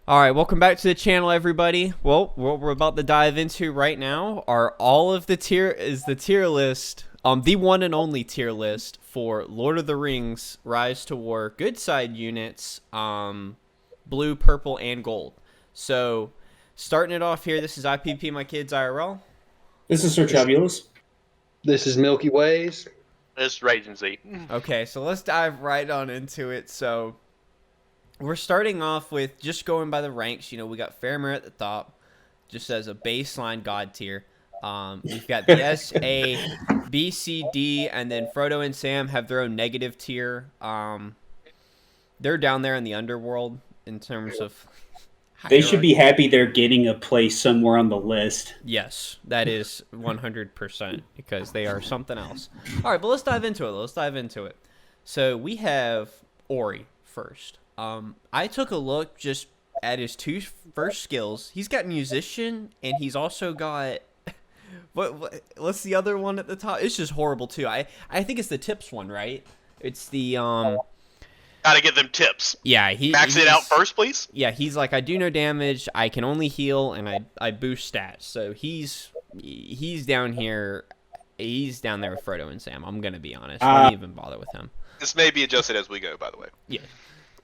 All right, welcome back to the channel, everybody. Well, what we're about to dive into right now are all of the tier list, the one and only tier list for Lord of the Rings: Rise to War good side units, blue, purple, and gold. So, starting it off here, this is IPP, my kids IRL. This is Sir This, Chabulus. this is Milky Ways. This Regency. Okay, so let's dive right on into it. So, we're starting off with just going by the ranks. You know, we got Feremere at the top, just as a baseline god tier. We've got the S, A, B, C, D, and then Frodo and Sam have their own negative tier. They're down there in the underworld in terms of They should be hierarchy. happy they're getting a place somewhere on the list. Yes, that is 100% because they are something else. All right, but let's dive into it. So we have Ori first. I took a look just at his two first skills. He's got musician, and he's also got what's the other one at the top? It's just horrible too. I think it's the tips one, right? It's the Gotta give them tips. yeah, Max it out first, please. Yeah, he's like, I do no damage, I can only heal, and I boost stats. So he's down here. He's down there with Frodo and Sam. I'm gonna be honest. I don't even bother with him. This may be adjusted as we go, by the way. Yeah,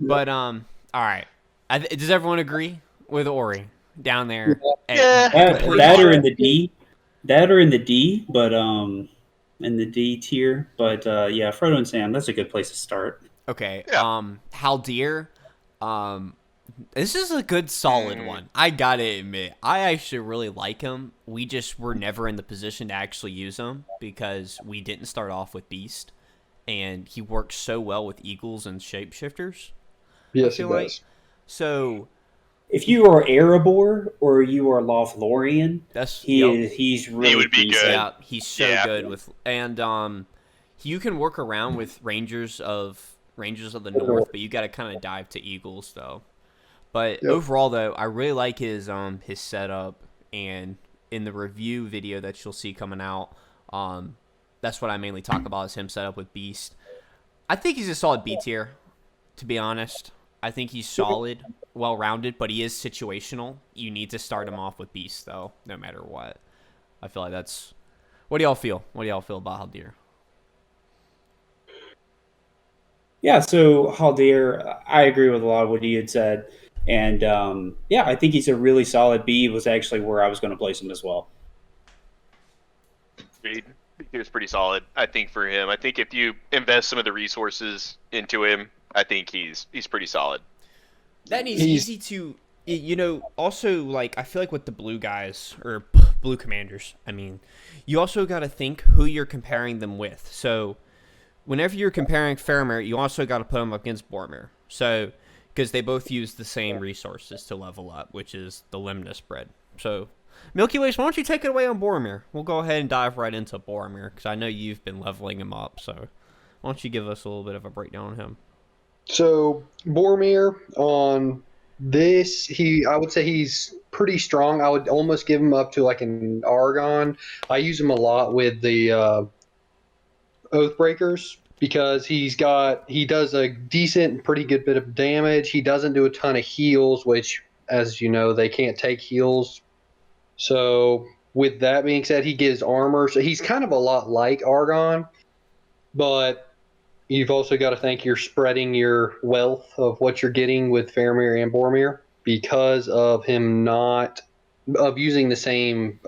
but all right. Does everyone agree with Ori down there? Yeah. That are in the D. That are in the D, but in the D tier. But yeah, Frodo and Sam, that's a good place to start. Okay. Yeah. Haldir. This is a good solid one. I gotta admit, I actually really like him. We just were never in the position to actually use him because we didn't start off with Beast, and he works so well with Eagles and Shapeshifters. Yes, feel it like- does. So If you are Erebor or you are Lothlorien, that's he's really would be decent. good. Yeah, he's so Yeah. good with, and you can work around with Rangers of the North, but you got to kind of dive to Eagles though. But Yep. overall, though, I really like his setup, and in the review video that you'll see coming out, that's what I mainly talk about is him set up with Beast. I think he's a solid B tier, to be honest. I think he's solid, well-rounded, but he is situational. You need to start him off with Beast, though, no matter what. I feel like that's... What do y'all feel? What do y'all feel about Haldir? Yeah, so Haldir, I agree with a lot of what he had said. And yeah, I think he's a really solid B. Was actually where I was going to place him as well. He was pretty solid, I think, for him. I think if you invest some of the resources into him, I think he's pretty solid. That is He's- easy to... You know, also, like, I feel like with the blue guys, or blue commanders, I mean, you also got to think who you're comparing them with. So, whenever you're comparing Feremere, you also got to put them up against Boromir. So, because they both use the same resources to level up, which is the Limna spread. So, Milky Ways, why don't you take it away on Boromir? We'll go ahead and dive right into Boromir, because I know you've been leveling him up, so why don't you give us a little bit of a breakdown on him? So Boromir on this, I would say he's pretty strong. I would almost give him up to like an Argon. I use him a lot with the Oathbreakers because he does a decent, pretty good bit of damage. He doesn't do a ton of heals, which, as you know, they can't take heals. So with that being said, he gives armor. So he's kind of a lot like Argon, but you've also got to think you're spreading your wealth of what you're getting with Faramir and Boromir because of him not of using the same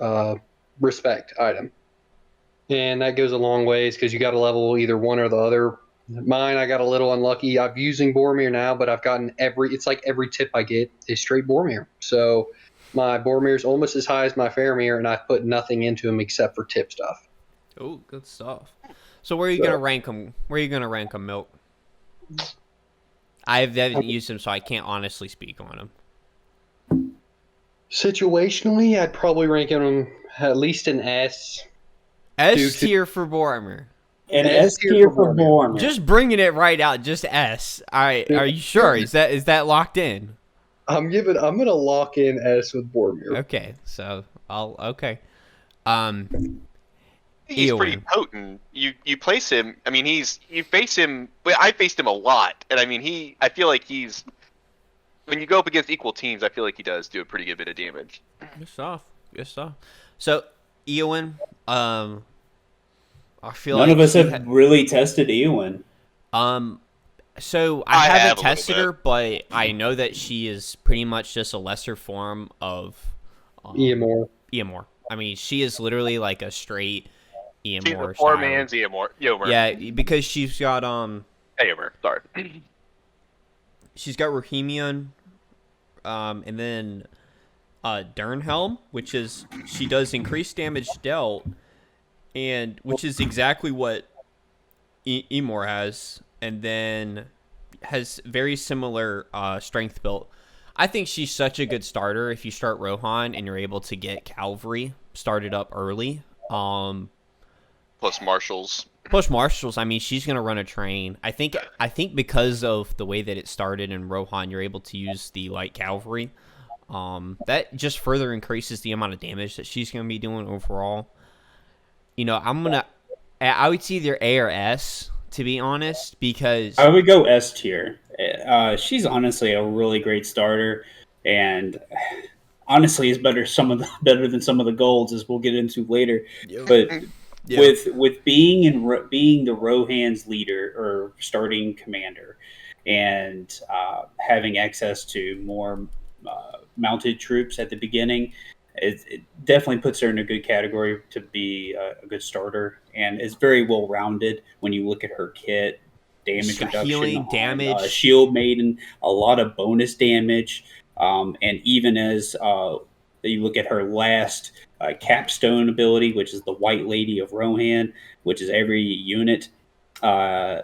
respect item, and that goes a long ways because you got to level either one or the other. Mine, I got a little unlucky. I'm using Boromir now, but I've gotten it's like every tip I get is straight Boromir. So my Boromir's almost as high as my Faramir, and I've put nothing into him except for tip stuff. Oh, good stuff. So where are you gonna rank him? Where are you gonna rank him, Milk? I haven't used him, so I can't honestly speak on him. Situationally, I'd probably rank him at least an S. S tier for Boromir. And S S tier tier for for Boromir. Just bringing it right out, just S. All right, are you sure? Is that locked in? I'm gonna lock in S with Boromir. Okay, so okay. He's pretty Eowyn. potent. You place him. I mean, you face him. But I faced him a lot, and I mean, I feel like he's when you go up against equal teams, I feel like he does do a pretty good bit of damage. Good stuff. Good stuff. So, Eowyn, I feel None like of us she have really tested Eowyn. So I haven't have a little tested bit. her, but I know that she is pretty much just a lesser form of Eamor. Eomor. I mean, she is literally like a straight She's Eomor a poor style. man's Eomor. Yeah, because she's got Eomor, sorry. she's got Rohemion, and then Durnhelm, which is she does increased damage dealt, and which is exactly what Eomor has, and then has very similar strength built. I think she's such a good starter if you start Rohan and you're able to get cavalry started up early. Plus marshals. Plus marshals, I mean, she's gonna run a train. I think because of the way that it started in Rohan, you're able to use the light cavalry. That just further increases the amount of damage that she's gonna be doing overall. You know, I would see either A or S, to be honest, because I would go S tier. She's honestly a really great starter, and honestly is better than some of the golds, as we'll get into later. But with being the Rohan's leader or starting commander, and having access to more mounted troops at the beginning, it definitely puts her in a good category to be a good starter, and is very well rounded when you look at her kit. Damage reduction, healing, damage, shield maiden, a lot of bonus damage, and even as you look at her last capstone ability, which is the White Lady of Rohan, which is every unit, all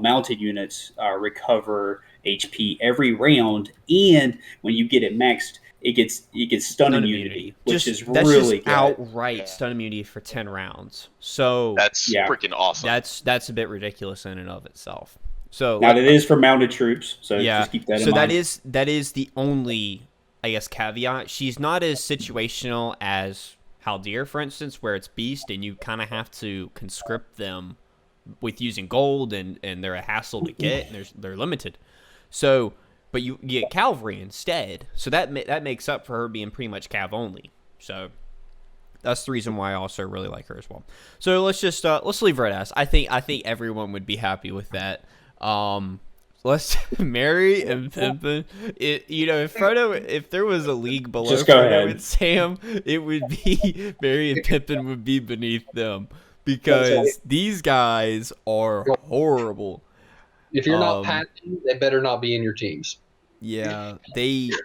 mounted units recover HP every round, and when you get it maxed, it gets stun immunity, which is really good. Outright stun immunity for 10 rounds. So that's freaking awesome. That's a bit ridiculous in and of itself. So now it is for mounted troops, so yeah. just keep that in mind. So that is the only, I guess, caveat. She's not as situational as Haldir, for instance, where it's beast and you kind of have to conscript them with using gold, and they're a hassle to get, and they're limited. So, but you get cavalry instead, so that makes up for her being pretty much cav only. So that's the reason why I also really like her as well. So let's leave her at S. I think everyone would be happy with that. Let's Merry&Pippin. If there was a league below Frodo and Sam, it would be Merry&Pippin would be beneath them, because these guys are horrible. If you're not patching, they better not be in your teams. Yeah, these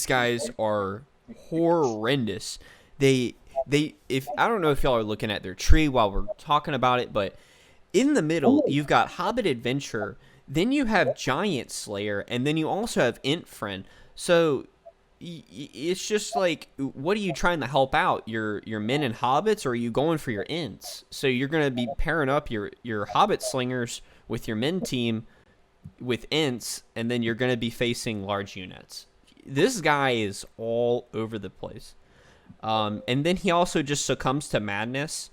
guys are horrendous. If I don't know if y'all are looking at their tree while we're talking about it, but in the middle you've got Hobbit Adventure, then you have Giant Slayer, and then you also have Ent Friend. So it's just like, what are you trying to help out? Your men and hobbits, or are you going for your Ents? So you're going to be pairing up your Hobbit Slingers with your men team with Ents, and then you're going to be facing large units. This guy is all over the place. And then he also just succumbs to madness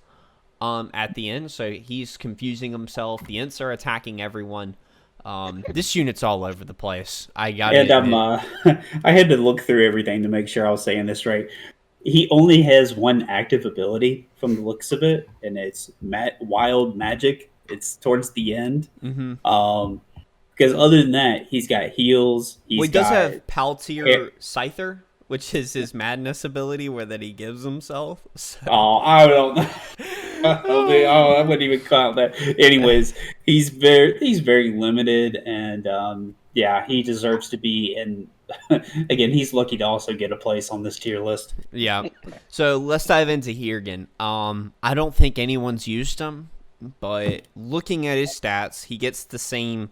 at the end, so he's confusing himself. The Ents are attacking everyone. This unit's all over the place. I had to look through everything to make sure I was saying this right. He only has one active ability from the looks of it, and it's Wild Magic. It's towards the end. Mm-hmm. Because other than that, he's got heals. He does have Paltier Scyther, which is his madness ability where that he gives himself. So. Oh, I don't know. I wouldn't even count that. Anyways, he's very limited, and he deserves to be in. Again, he's lucky to also get a place on this tier list. Yeah. So let's dive into here again. I don't think anyone's used him, but looking at his stats, he gets the same.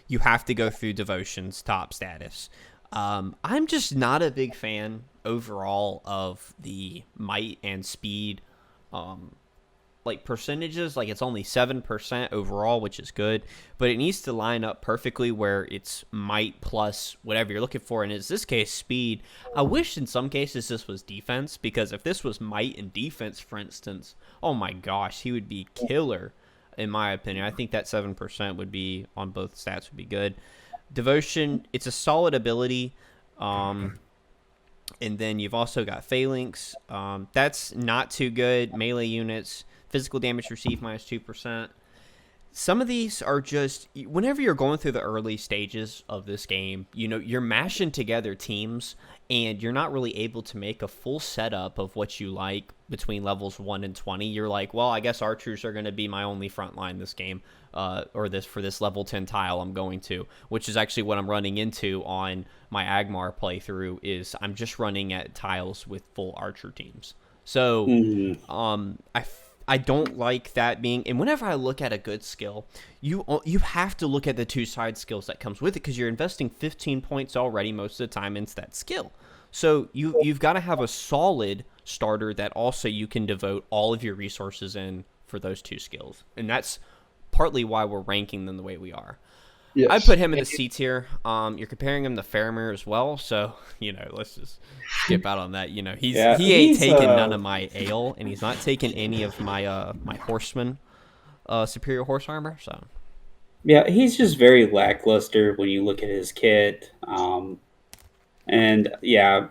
You have to go through devotion's top status. I'm just not a big fan overall of the might and speed percentages. Like, it's only 7% overall, which is good, but it needs to line up perfectly where it's might plus whatever you're looking for, and in this case speed. I wish in some cases this was defense, because if this was might and defense, for instance, oh my gosh, he would be killer in my opinion. I think that 7% would be on both stats would be good. Devotion, it's a solid ability. And then you've also got Phalanx. That's not too good. Melee units, physical damage received -2%. Some of these are just, whenever you're going through the early stages of this game, you're mashing together teams, and you're not really able to make a full setup of what you like between levels 1 and 20. You're like, well, I guess archers are going to be my only front line this game, or for this level 10 tile I'm going to, which is actually what I'm running into on my Agmar playthrough, is I'm just running at tiles with full archer teams. So, I don't like that being, and whenever I look at a good skill, you have to look at the 2 side skills that comes with it, because you're investing 15 points already most of the time into that skill. So you've got to have a solid starter that also you can devote all of your resources in for those 2 skills, and that's partly why we're ranking them the way we are. Yes. I put him in the C tier. You're comparing him to Feremere as well, so let's just skip out on that. He ain't taking none of my ale, and he's not taking any of my my horseman superior horse armor. So yeah, he's just very lackluster when you look at his kit. And yeah,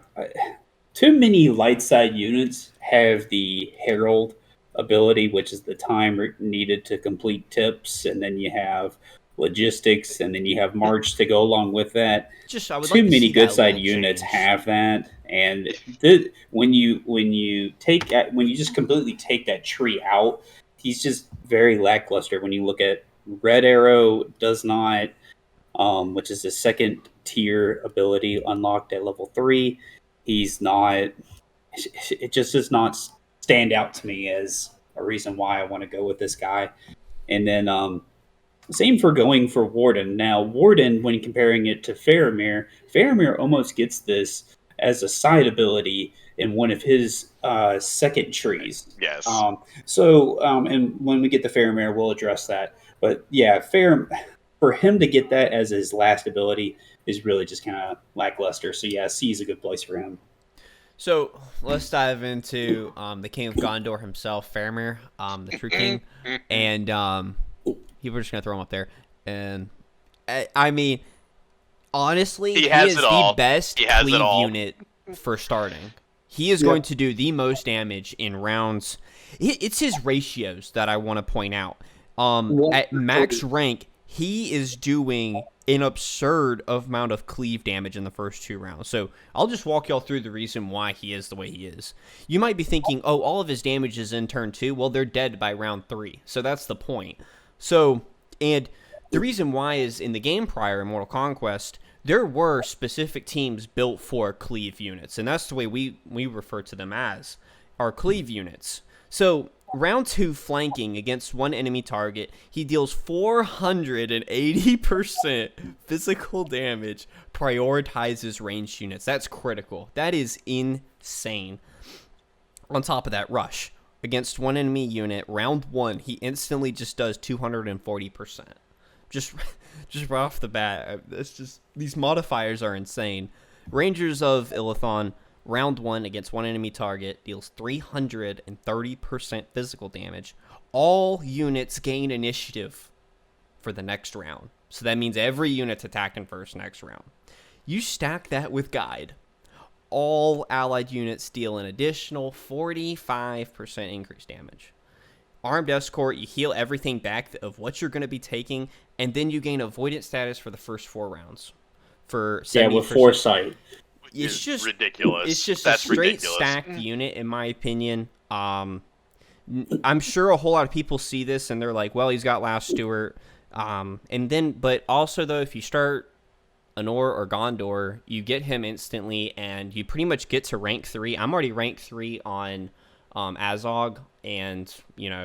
too many light side units have the Herald ability, which is the time needed to complete tips, and then you have logistics, and then you have March to go along with that. Too many good side units have that, and when you just completely take that tree out, he's just very lackluster. When you look at Red Arrow, does not, which is the second tier ability unlocked at level 3. He's not. It just does not stand out to me as a reason why I want to go with this guy. And then same for going for Warden. Now, Warden, when comparing it to Feremere almost gets this as a side ability in one of his second trees. Yes. And when we get to Feremere, we'll address that. But yeah, for him to get that as his last ability is really just kind of lackluster. So yeah, C is a good place for him. So let's dive into the King of Gondor himself, Feremere, the True King, and we're just gonna throw him up there. And I mean, honestly, he is the best cleave unit for starting. He is going to do the most damage in rounds. It's his ratios that I want to point out. At max rank, he is doing an absurd amount of cleave damage in the first 2 rounds. So I'll just walk y'all through the reason why he is the way he is. You might be thinking, oh, all of his damage is in turn 2. Well, they're dead by round 3. So that's the point. So, and the reason why is in the game prior in Mortal Conquest, there were specific teams built for cleave units. And that's the way we refer to them as, our cleave units. So round 2 flanking against one enemy target, he deals 480% physical damage, prioritizes ranged units. That's critical. That is insane. On top of that, rush. Against one enemy unit, round 1, he instantly just does 240%. Just right off the bat. These modifiers are insane. Rangers of Illithon, round 1 against one enemy target, deals 330% physical damage. All units gain initiative for the next round. So that means every unit's attacking first next round. You stack that with Guide. All allied units deal an additional 45% increased damage. Armed Escort, you heal everything back of what you're going to be taking, and then you gain avoidance status for the first 4 rounds. For 70%. With Foresight. It's just ridiculous. It's just a straight stacked unit, in my opinion. I'm sure a whole lot of people see this and they're like, well, he's got Last Stewart. But also, though, if you start Anor or Gondor, you get him instantly, and you pretty much get to rank 3. I'm already rank 3 on Azog, and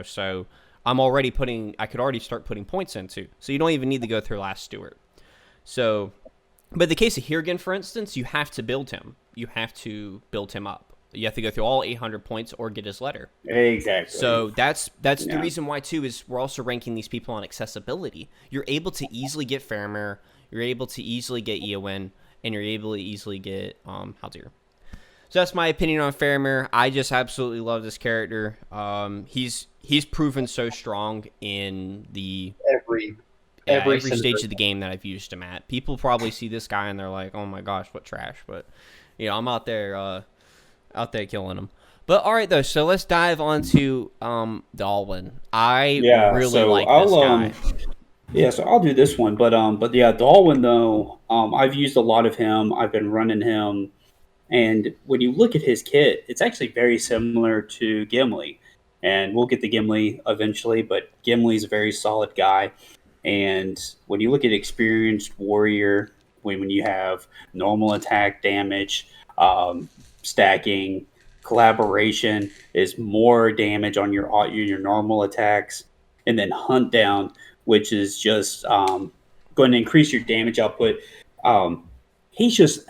so I could already start putting points into. So you don't even need to go through Last Stewart. So, but in the case of Hirgen, for instance, you have to build him. You have to build him up. You have to go through all 800 points or get his letter. Exactly. So that's the reason why, too, is we're also ranking these people on accessibility. You're able to easily get Feremere, you're able to easily get Eowyn, and you're able to easily get Haldir. So that's my opinion on Feremere. I just absolutely love this character. He's proven so strong in Yeah, every stage of the game that I've used him at. People probably see this guy and they're like, "Oh my gosh, what trash!" But I'm out there killing him. But all right though, so let's dive on to Darwin. I really like this guy. Yeah, so I'll do this one, but yeah, Darwin though, I've used a lot of him. I've been running him, and when you look at his kit, it's actually very similar to Gimli, and we'll get to Gimli eventually. But Gimli's a very solid guy, and when you look at experienced warrior, when you have normal attack damage, stacking, collaboration is more damage on your normal attacks, and then hunt down, which is just going to increase your damage output. He's just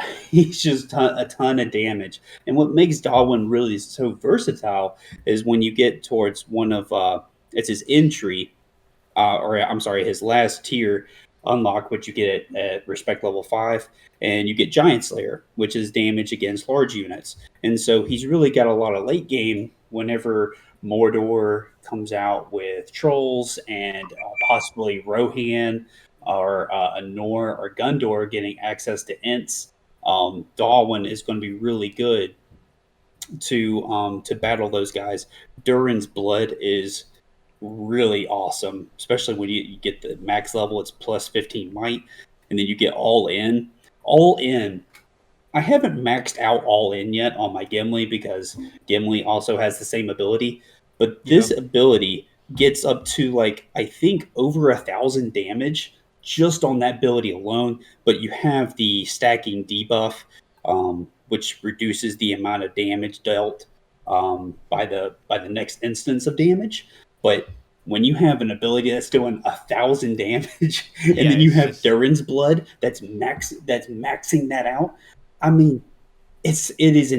a ton of damage, and what makes Darwin really so versatile is when you get towards one of it's his entry, or I'm sorry, his last tier unlock, which you get at respect level 5, and you get Giant Slayer, which is damage against large units. And so he's really got a lot of late game whenever Mordor comes out with trolls and possibly Rohan or Anor or Gundor getting access to Ints. Darwin is going to be really good to battle those guys. Durin's Blood is really awesome, especially when you get the max level. It's plus 15 might, and then you get all in. All in. I haven't maxed out all in yet on my Gimli because Gimli also has the same ability, but this ability gets up to like I think over 1,000 damage just on that ability alone. But you have the stacking debuff, which reduces the amount of damage dealt by the next instance of damage. But when you have an ability that's doing 1,000 damage, and then you have Durin's Blood that's maxing that out, I mean, it is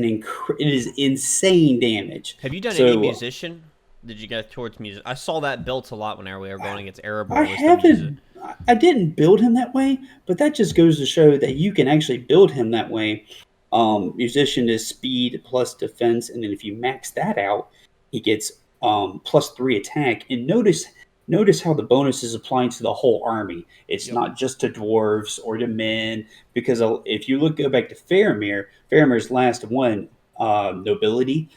insane damage. Have you done any musician? Did you get towards music? I saw that built a lot whenever we were going against Erebor. I haven't. I didn't build him that way, but that just goes to show that you can actually build him that way. Musician is speed plus defense, and then if you max that out, he gets plus 3 attack. And notice how the bonus is applying to the whole army. It's not just to dwarves or to men, because if you go back to Feramere's last one, nobility,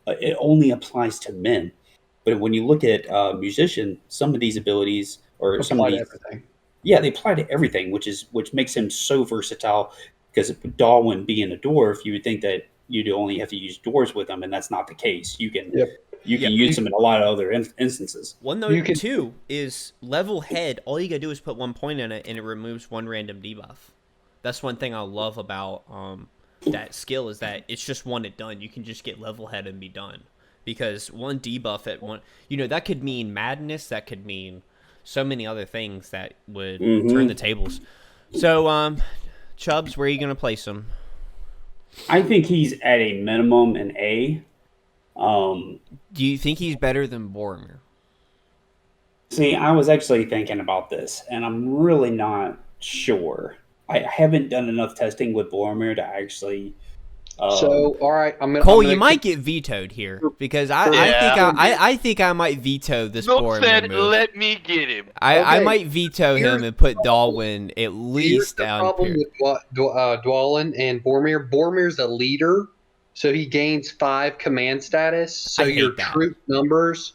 it only applies to men. But when you look at musician, some of these abilities or some of these, everything. Yeah, they apply to everything, which makes him so versatile. Because Darwin being a dwarf, you would think that you'd only have to use dwarves with him, and that's not the case. You can use them in a lot of other instances. One though, too, is level head. All you gotta do is put 1 point in it, and it removes 1 random debuff. That's one thing I love about that skill is that it's just one and done. You can just get level head and be done. Because 1 debuff at one, that could mean madness. That could mean so many other things that would turn the tables. So, Chubbs, where are you gonna place him? I think he's at a minimum an A. Do you think he's better than Boromir? See, I was actually thinking about this, and I'm really not sure. I haven't done enough testing with Boromir to actually. So, all right, Cole, you might get vetoed here because I think I might veto this Boromir move. Let me get him. I might veto him and put Darwin at least down here. Here's the problem with Dwalin and Boromir. Boromir's a leader, so he gains 5 command status. So your troop numbers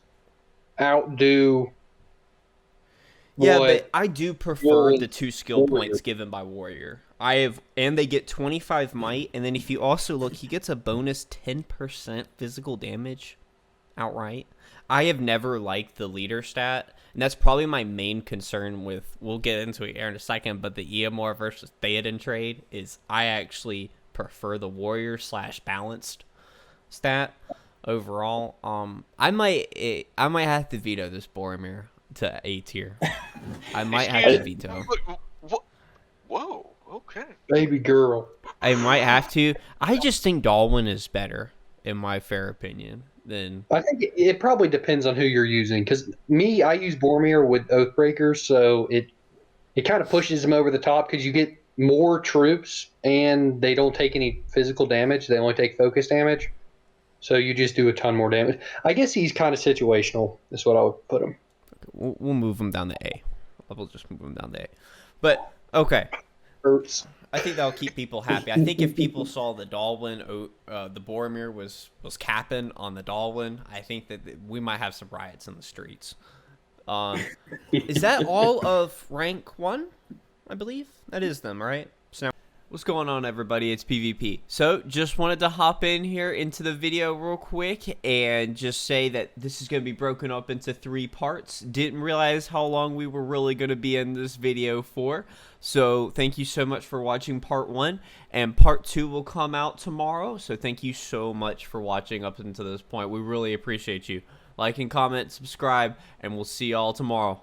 outdo. Yeah, but I do prefer the 2 skill points given by Warrior. And they get 25 might, and then if you also look, he gets a bonus 10% physical damage outright. I have never liked the leader stat, and that's probably my main concern with, we'll get into it here in a second, but the Eamor versus Theoden trade is I actually prefer the warrior / balanced stat overall. I might have to veto this Boromir to A tier. I might have to veto. Whoa. Okay. Baby girl. I might have to. I just think Darwin is better, in my fair opinion. I think it probably depends on who you're using. Because I use Boromir with Oathbreakers, so it kind of pushes him over the top because you get more troops and they don't take any physical damage. They only take focus damage. So you just do a ton more damage. I guess he's kind of situational, is what I would put him. We'll move him down to A. we'll just move them down to 8. But okay, Hurts. I think that'll keep people happy. I think if people saw the Darwin, the Boromir was capping on the Darwin, I think that we might have some riots in the streets. Is that all of rank 1? I believe that is them, right? So now, what's going on, everybody? It's PvP. So just wanted to hop in here into the video real quick and just say that this is going to be broken up into 3 parts. Didn't realize how long we were really going to be in this video for. So thank you so much for watching part 1, and part 2 will come out tomorrow. So thank you so much for watching up until this point. We really appreciate you. Like and comment, subscribe, and we'll see y'all tomorrow.